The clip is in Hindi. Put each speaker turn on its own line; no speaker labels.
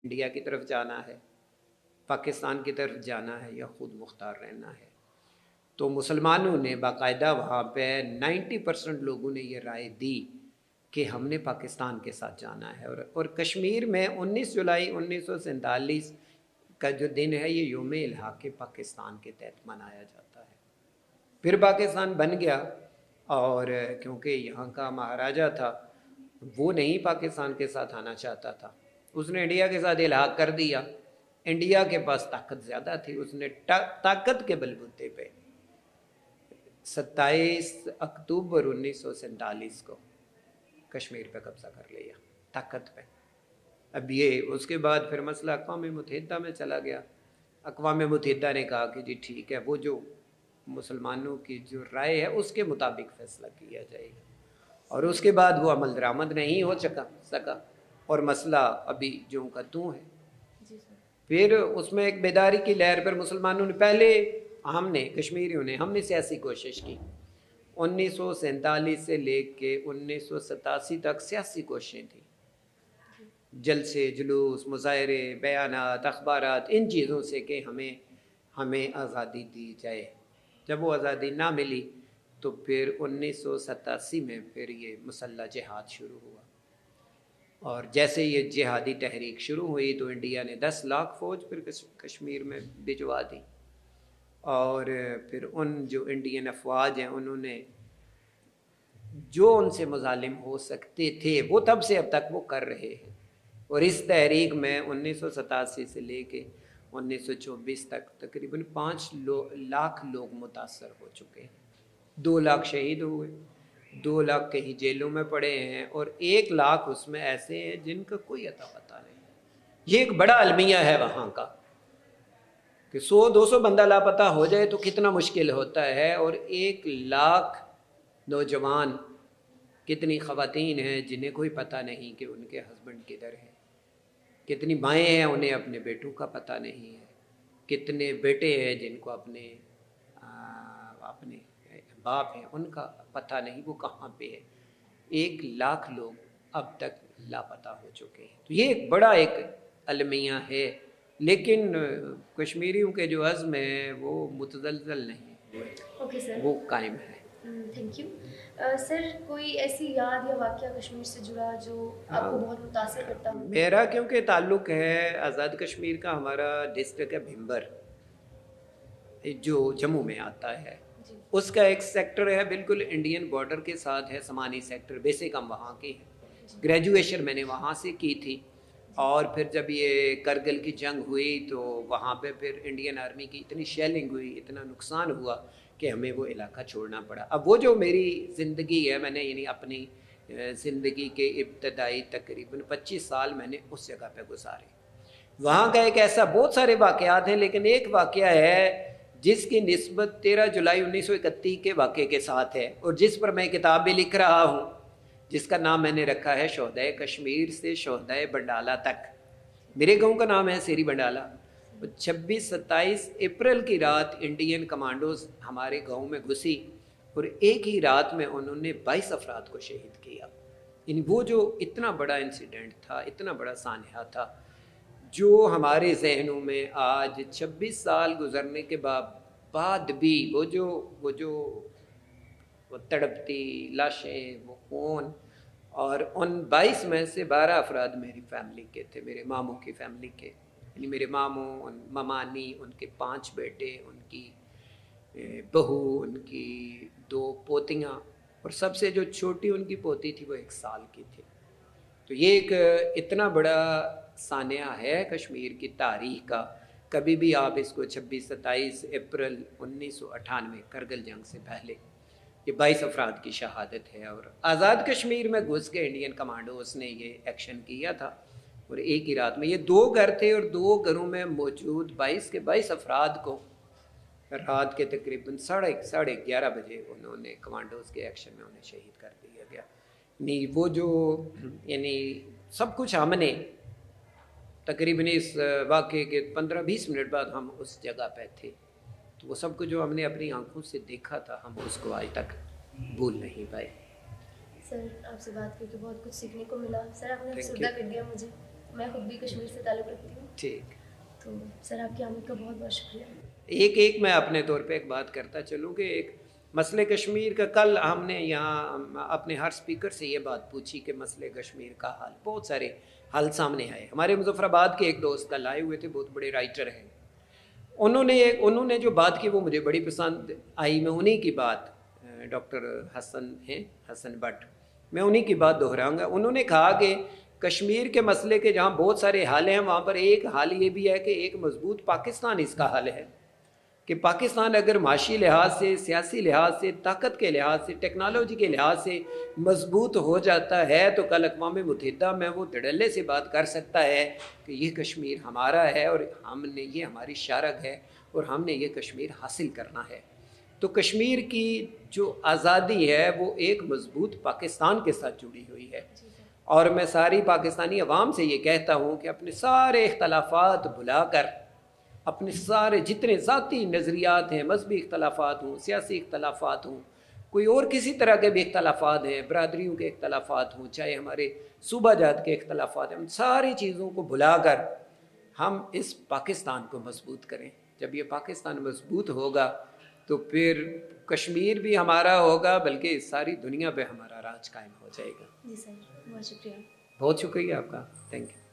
इंडिया की तरफ जाना है, पाकिस्तान की तरफ जाना है या ख़ुद मुख्तार रहना है। तो मुसलमानों ने बाकायदा वहाँ पे 90% लोगों ने ये राय दी कि हमने पाकिस्तान के साथ जाना है। और कश्मीर में 19 जुलाई 1947 का जो दिन है ये योम इल्हाक़ पाकिस्तान के तहत मनाया जाता है। फिर पाकिस्तान बन गया और क्योंकि यहाँ का महाराजा था वो नहीं पाकिस्तान के साथ आना चाहता था, उसने इंडिया के साथ इल्हाक़ कर दिया। इंडिया के पास ताकत ज़्यादा थी, उसने ताकत के बलबूते पे 27 अक्टूबर 1947 को कश्मीर पे कब्ज़ा कर लिया ताकत पे। अब ये उसके बाद फिर मसला अक़वाम मुत्तहिदा में चला गया। अक़वाम मुत्तहिदा ने कहा कि जी ठीक है, वो जो मुसलमानों की जो राय है उसके मुताबिक फ़ैसला किया जाएगा। और उसके बाद वो अमल दरामद नहीं हो सका और मसला अभी ज्यों का त्यों है। फिर उसमें एक बेदारी की लहर पर मुसलमानों ने पहले हमने कश्मीरियों ने हमने सियासी कोशिश की। 1947 से लेके 1987 तक सियासी कोशिशें थी, जलसे, जुलूस, मुज़ाहरे, बयानात, अखबारात, इन चीज़ों से कि हमें आज़ादी दी जाए। जब वो आज़ादी ना मिली तो फिर 1987 में फिर ये मुसल्लह जिहाद शुरू हुआ। और जैसे ये जिहादी तहरीक शुरू हुई तो इंडिया ने 10 लाख फ़ौज फिर कश्मीर में भिजवा दी। और फिर उन जो इंडियन अफवाज हैं उन्होंने जो उनसे मुजालिम हो सकते थे वो तब से अब तक वो कर रहे हैं। और इस तहरीक में 1987 से लेके 1924 तक तकरीबन 5 लाख लोग मुतासर हो चुके हैं। 2 लाख शहीद हुए, 2 लाख कहीं जेलों में पड़े हैं और 1 लाख उसमें ऐसे हैं जिनका कोई अता पता नहीं। ये एक बड़ा अलमिया है वहाँ का कि 100-200 बंदा लापता हो जाए तो कितना मुश्किल होता है। और 1 लाख नौजवान, कितनी ख़वातीन हैं जिन्हें कोई पता नहीं कि उनके हस्बैंड किधर हैं, कितनी माएँ हैं उन्हें अपने बेटों का पता नहीं है, कितने बेटे हैं जिनको अपने बाप हैं उनका पता नहीं वो कहाँ पे है। 1 लाख लोग अब तक लापता हो चुके हैं। तो ये एक बड़ा एक अलमिया है, लेकिन कश्मीरियों के जो अज़्म है वो मुतज़लज़ल नहीं हुए।
ओके सर,
वो कायम है।
Thank you. सर, कोई ऐसी याद या वाक़या कश्मीर से जुड़ा जो आपको बहुत मुतासिर करता हो?
मेरा क्योंकि ताल्लुक़ है आज़ाद कश्मीर का, हमारा डिस्ट्रिक्ट है भिंबर जो जम्मू में आता है, उसका एक सेक्टर है बिल्कुल इंडियन बॉर्डर के साथ है, समानी सेक्टर। बेसिक हम वहाँ के हैं, ग्रेजुएशन मैंने वहाँ से की थी। और फिर जब ये करगिल की जंग हुई तो वहाँ पे फिर इंडियन आर्मी की इतनी शेलिंग हुई, इतना नुकसान हुआ कि हमें वो इलाका छोड़ना पड़ा। अब वो जो मेरी ज़िंदगी है, मैंने यानी अपनी ज़िंदगी के इब्तदाई तकरीबन 25 साल मैंने उस जगह पे गुजारे। वहाँ का एक ऐसा, बहुत सारे वाक़यात हैं लेकिन एक वाक़या है जिसकी निस्बत 13 जुलाई 1931 के वाक़े के साथ है और जिस पर मैं किताब भी लिख रहा हूँ, जिसका नाम मैंने रखा है शोहदाए कश्मीर से शोहदाए बंडाला तक। मेरे गांव का नाम है सेरी बंडाला। 26-27 अप्रैल की रात इंडियन कमांडोज हमारे गांव में घुसी और एक ही रात में उन्होंने 22 अफराद को शहीद किया। यानी वो जो इतना बड़ा इंसिडेंट था, इतना बड़ा सानहा था, जो हमारे जहनों में आज 26 साल गुजरने के बाद भी वो तड़पती लाशें, वो खून। और उन 22 में से 12 अफराद मेरी फैमिली के थे, मेरे मामू की फैमिली के। यानी मेरे मामू, ममानी, उनके 5 बेटे, उनकी बहू, उनकी 2 पोतियाँ और सबसे जो छोटी उनकी पोती थी वो 1 साल की थी। तो ये एक इतना बड़ा सान्या है कश्मीर की तारीख़ का। कभी भी आप इसको 26-27 अप्रैल 1998 करगिल जंग से पहले ये 22 अफराद की शहादत है। और आज़ाद कश्मीर में घुस के इंडियन कमांडोज ने ये एक्शन किया था और एक ही रात में ये 2 घर थे और 2 घरों में मौजूद 22 के 22 अफराद को रात के तकरीबन 11:30 बजे उन्होंने कमांडोज के एक्शन में उन्हें शहीद कर दिया गया। नहीं, वो जो यानी सब कुछ हमने तकरीबन इस वाक़े के 15-20 मिनट बाद हम उस जगह पे थे, तो वो सब कुछ जो हमने अपनी आंखों से देखा था हम उसको आज तक भूल नहीं पाए।
सर, आपसे बात करके बहुत कुछ सीखने को मिला। सर, आपने सुविधा कर दिया मुझे। मैं खुद भी कश्मीर से ताल्लुक़ रखती हूँ।
ठीक।
तो सर आपकी आमद का बहुत बहुत शुक्रिया।
एक मैं अपने तौर पे एक बात करता चलूँ कि एक मसले कश्मीर का, कल हमने यहाँ अपने हर स्पीकर से ये बात पूछी कि मसले कश्मीर का हल, बहुत सारे हल सामने आए। हमारे मुजफ्फराबाद के एक दोस्त कल आए हुए थे, बहुत बड़े राइटर हैं। उन्होंने जो बात की वो मुझे बड़ी पसंद आई। मैं उन्हीं की बात, डॉक्टर हसन हैं, हसन भट्ट, मैं उन्हीं की बात दोहराऊंगा। उन्होंने कहा कि कश्मीर के मसले के जहाँ बहुत सारे हल हैं, वहाँ पर एक हल ये भी है कि एक मजबूत पाकिस्तान इसका हल है। कि पाकिस्तान अगर माशी लिहाज से, सियासी लिहाज से, ताकत के लिहाज से, टेक्नोलॉजी के लिहाज से मजबूत हो जाता है तो कल अक़वाम मुत्तहिदा में वो धड़ल्ले से बात कर सकता है कि ये कश्मीर हमारा है और हमने, ये हमारी शारग है और हमने ये कश्मीर हासिल करना है। तो कश्मीर की जो आज़ादी है वो एक मजबूत पाकिस्तान के साथ जुड़ी हुई है। और मैं सारी पाकिस्तानी अवाम से ये कहता हूँ कि अपने सारे इख्तलाफात भुला कर, अपने सारे जितने ज़ाती नज़रियात हैं, मजहबी इख्तलाफात हों, सियासी इख्तलाफात हों, कोई और किसी तरह के भी इख्तलाफात हैं, बरादरियों के इख्तलाफात हों, चाहे हमारे सूबा जात के इख्तलाफात हैं, उन सारी चीज़ों को भुलाकर हम इस पाकिस्तान को मजबूत करें। जब ये पाकिस्तान मजबूत होगा तो फिर कश्मीर भी हमारा होगा, बल्कि सारी दुनिया पे हमारा राज कायम हो जाएगा।
जी सर, बहुत शुक्रिया।
बहुत शुक्रिया आपका, थैंक यू।